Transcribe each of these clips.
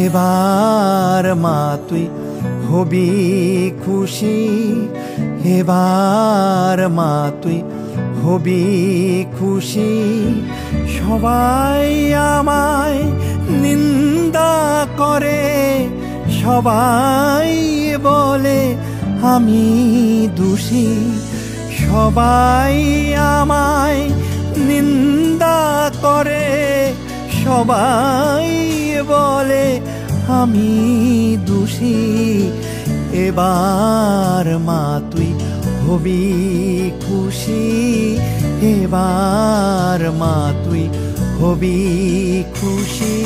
এবার মা তুই হবি খুশি, এবার মা তুই হবি খুশি। সবাই আমায় নিন্দা করে, সবাই বলে আমি দোষী। সবাই আমায় নিন্দা করে, সবাই বলে আমি দোষী। এবার মা তুই হবি খুশি, এবার মা তুই হবি খুশি।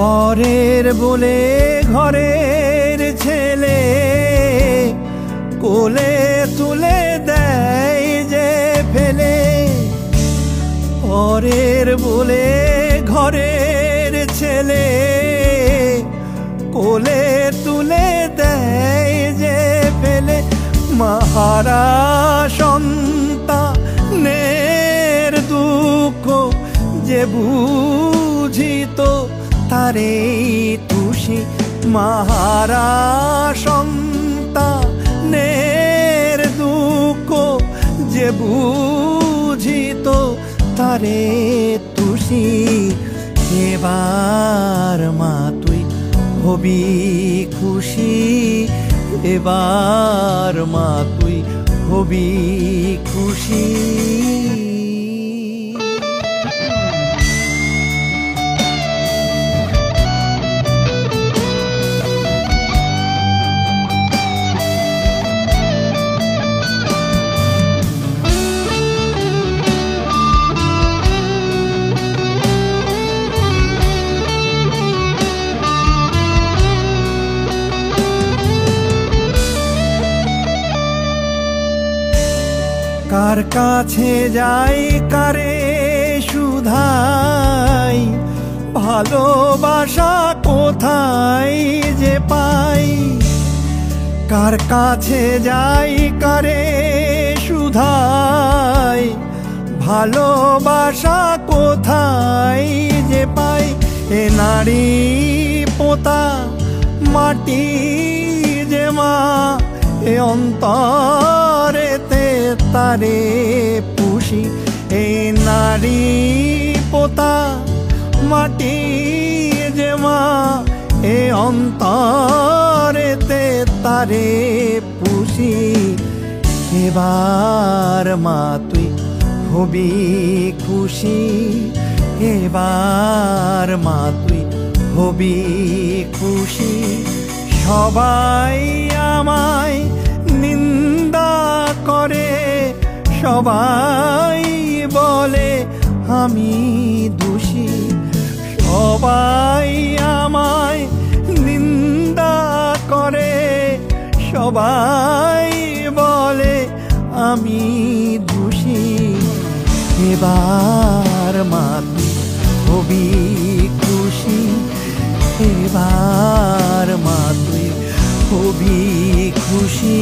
পরের বলে ঘরের ছেলে কোলে তুলে দেয় যে ফেলে। পরের বলে ঘরের ছেলে কোলে তুলে দেয় যে ফেলে। মাহারা সন্তানের দুঃখ যে বুঝিত তারে তুষি। মাহারা সন্তানের দুঃখ যে বুঝিত তারে তুষি। এবার মা তুই হবি খুশি, এবার মা তুই হবি খুশি। কার কাছে যাই কারে শুধাই, ভালোবাসা কোথায় যে পাই। কার কাছে যাই কারে শুধাই, ভালোবাসা কোথায় যে পাই। এ নারী পোতা মাটি যে মা, এ অন্তরেতে তারে পুষি। এই নারী পোতা মাটি যে মা, এ অন্তরেতে তারে পুষি। এবার মা তুই হবি খুশি, এবার মা তুই হবি খুশি। সবাই আমায় নিন্দা করে, সবাই বলে আমি দোষী। সবাই আমায় নিন্দা করে, সবাই বলে আমি দোষী। এবার মা তুই হবি খুশি, এবার মা তুই হবি খুশি।